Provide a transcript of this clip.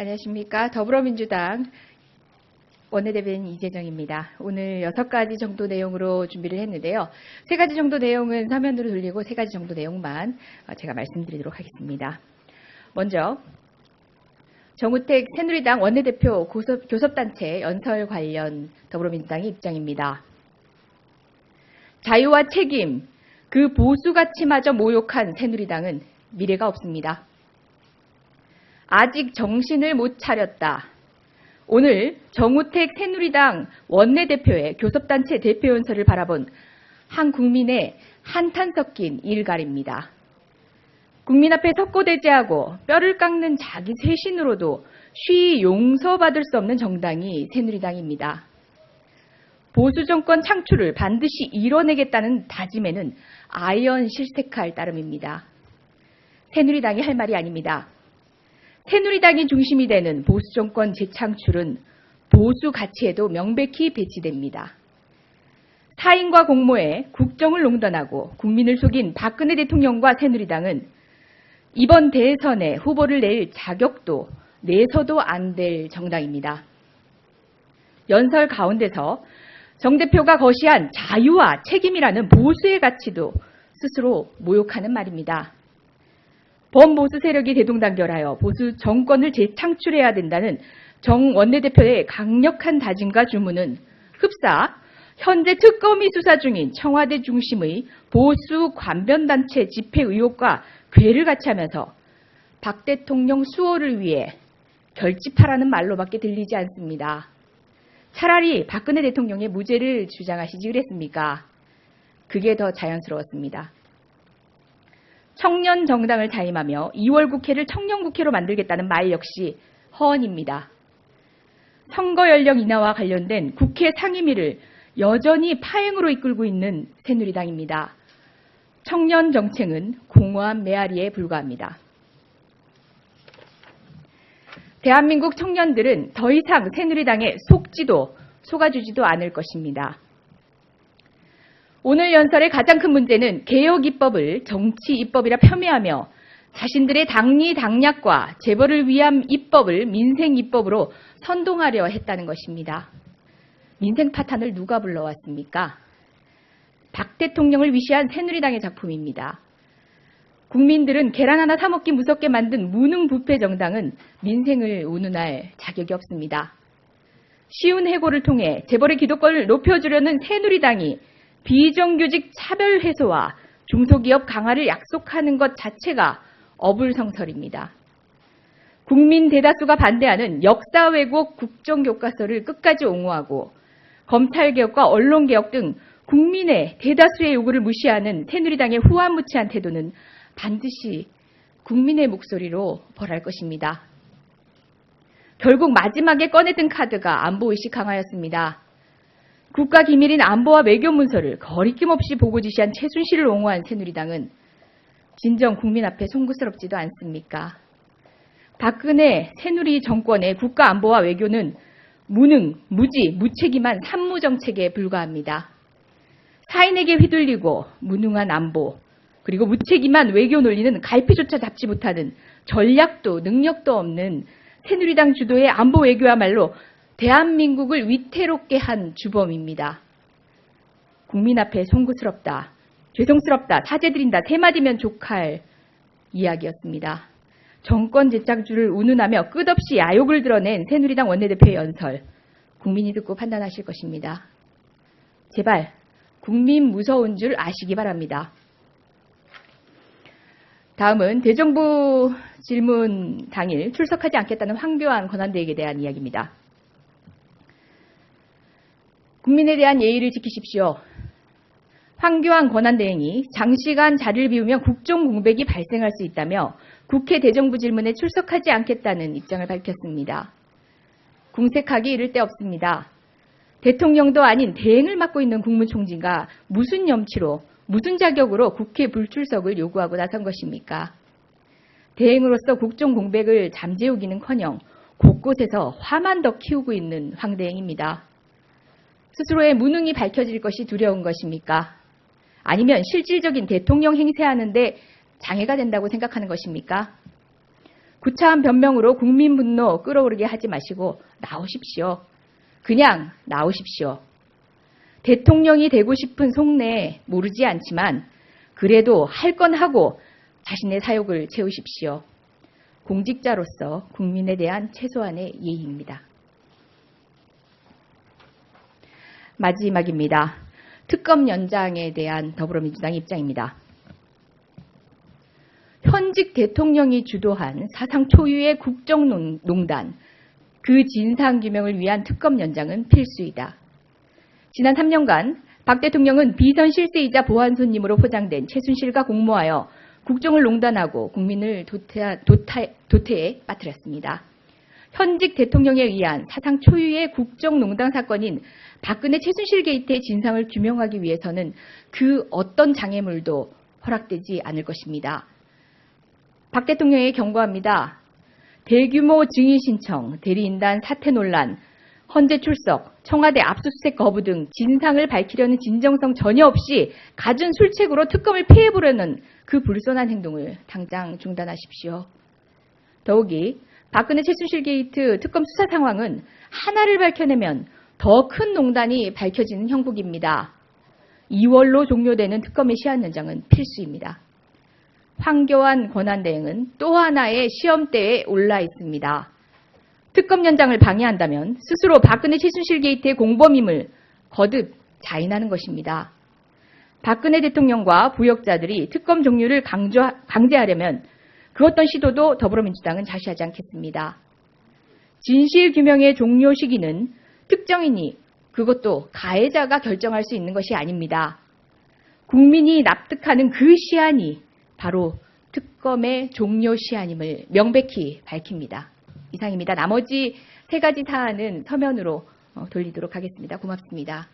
안녕하십니까. 더불어민주당 원내대변인 이재정입니다. 오늘 6가지 정도 내용으로 준비를 했는데요. 3가지 정도 내용은 화면으로 돌리고 3가지 정도 내용만 제가 말씀드리도록 하겠습니다. 먼저 정우택 새누리당 원내대표 교섭단체 연설 관련 더불어민주당의 입장입니다. 자유와 책임, 그 보수가치마저 모욕한 새누리당은 미래가 없습니다. 아직 정신을 못 차렸다. 오늘 정우택 새누리당 원내대표의 교섭단체 대표연설을 바라본 한 국민의 한탄 섞인 일갈입니다. 국민 앞에 석고대죄하고 뼈를 깎는 자기 쇄신으로도 쉬이 용서받을 수 없는 정당이 새누리당입니다. 보수 정권 창출을 반드시 이뤄내겠다는 다짐에는 아연 실색할 따름입니다. 새누리당이 할 말이 아닙니다. 새누리당이 중심이 되는 보수 정권 재창출은 보수 가치에도 명백히 배치됩니다. 사인과 공모에 국정을 농단하고 국민을 속인 박근혜 대통령과 새누리당은 이번 대선에 후보를 낼 자격도 내서도 안 될 정당입니다. 연설 가운데서 정 대표가 거시한 자유와 책임이라는 보수의 가치도 스스로 모욕하는 말입니다. 범보수 세력이 대동단결하여 보수 정권을 재창출해야 된다는 정 원내대표의 강력한 다짐과 주문은 흡사 현재 특검이 수사 중인 청와대 중심의 보수 관변단체 집회 의혹과 궤를 같이 하면서 박 대통령 수호를 위해 결집하라는 말로밖에 들리지 않습니다. 차라리 박근혜 대통령의 무죄를 주장하시지 그랬습니까? 그게 더 자연스러웠습니다. 청년 정당을 자임하며 2월 국회를 청년 국회로 만들겠다는 말 역시 허언입니다. 선거 연령 인하와 관련된 국회 상임위를 여전히 파행으로 이끌고 있는 새누리당입니다. 청년 정책은 공허한 메아리에 불과합니다. 대한민국 청년들은 더 이상 새누리당에 속지도 속아주지도 않을 것입니다. 오늘 연설의 가장 큰 문제는 개혁 입법을 정치 입법이라 폄훼하며 자신들의 당리 당략과 재벌을 위한 입법을 민생 입법으로 선동하려 했다는 것입니다. 민생 파탄을 누가 불러왔습니까? 박 대통령을 위시한 새누리당의 작품입니다. 국민들은 계란 하나 사 먹기 무섭게 만든 무능부패 정당은 민생을 운운할 자격이 없습니다. 쉬운 해고를 통해 재벌의 기득권을 높여주려는 새누리당이 비정규직 차별 해소와 중소기업 강화를 약속하는 것 자체가 어불성설입니다. 국민 대다수가 반대하는 역사 왜곡 국정교과서를 끝까지 옹호하고 검찰개혁과 언론개혁 등 국민의 대다수의 요구를 무시하는 새누리당의 후한무치한 태도는 반드시 국민의 목소리로 벌할 것입니다. 결국 마지막에 꺼내든 카드가 안보의식 강화였습니다. 국가 기밀인 안보와 외교 문서를 거리낌 없이 보고 지시한 최순실을 옹호한 새누리당은 진정 국민 앞에 송구스럽지도 않습니까? 박근혜 새누리 정권의 국가 안보와 외교는 무능, 무지, 무책임한 산무정책에 불과합니다. 사인에게 휘둘리고 무능한 안보, 그리고 무책임한 외교 논리는 갈피조차 잡지 못하는 전략도 능력도 없는 새누리당 주도의 안보 외교야말로 대한민국을 위태롭게 한 주범입니다. 국민 앞에 송구스럽다, 죄송스럽다, 사죄드린다, 세 마디면 족할 이야기였습니다. 정권 재창출을 운운하며 끝없이 야욕을 드러낸 새누리당 원내대표의 연설, 국민이 듣고 판단하실 것입니다. 제발 국민 무서운 줄 아시기 바랍니다. 다음은 대정부 질문 당일 출석하지 않겠다는 황교안 권한대행에 대한 이야기입니다. 국민에 대한 예의를 지키십시오. 황교안 권한대행이 장시간 자리를 비우면 국정 공백이 발생할 수 있다며 국회 대정부 질문에 출석하지 않겠다는 입장을 밝혔습니다. 궁색하기 이를 데 없습니다. 대통령도 아닌 대행을 맡고 있는 국무총리가 무슨 염치로 무슨 자격으로 국회 불출석을 요구하고 나선 것입니까? 대행으로서 국정 공백을 잠재우기는커녕 곳곳에서 화만 더 키우고 있는 황 대행입니다. 스스로의 무능이 밝혀질 것이 두려운 것입니까? 아니면 실질적인 대통령 행세하는데 장애가 된다고 생각하는 것입니까? 구차한 변명으로 국민 분노 끌어오르게 하지 마시고 나오십시오. 그냥 나오십시오. 대통령이 되고 싶은 속내 모르지 않지만 그래도 할 건 하고 자신의 사욕을 채우십시오. 공직자로서 국민에 대한 최소한의 예의입니다. 마지막입니다. 특검 연장에 대한 더불어민주당 입장입니다. 현직 대통령이 주도한 사상 초유의 국정농단, 그 진상규명을 위한 특검 연장은 필수이다. 지난 3년간 박 대통령은 비선실세이자 보안손님으로 포장된 최순실과 공모하여 국정을 농단하고 국민을 도태에 빠뜨렸습니다. 현직 대통령에 의한 사상 초유의 국정농단 사건인 박근혜 최순실 게이트의 진상을 규명하기 위해서는 그 어떤 장애물도 허락되지 않을 것입니다. 박 대통령에게 경고합니다. 대규모 증인 신청, 대리인단 사퇴 논란, 헌재 출석, 청와대 압수수색 거부 등 진상을 밝히려는 진정성 전혀 없이 갖은 술책으로 특검을 피해보려는 그 불손한 행동을 당장 중단하십시오. 더욱이 박근혜 최순실 게이트 특검 수사 상황은 하나를 밝혀내면 더 큰 농단이 밝혀지는 형국입니다. 2월로 종료되는 특검의 시한 연장은 필수입니다. 황교안 권한대행은 또 하나의 시험대에 올라 있습니다. 특검 연장을 방해한다면 스스로 박근혜 최순실 게이트의 공범임을 거듭 자인하는 것입니다. 박근혜 대통령과 부역자들이 특검 종류를 강제하려면 그 어떤 시도도 더불어민주당은 자시하지 않겠습니다. 진실규명의 종료 시기는 특정인이, 그것도 가해자가 결정할 수 있는 것이 아닙니다. 국민이 납득하는 그 시한이 바로 특검의 종료 시한임을 명백히 밝힙니다. 이상입니다. 나머지 3가지 사안은 서면으로 돌리도록 하겠습니다. 고맙습니다.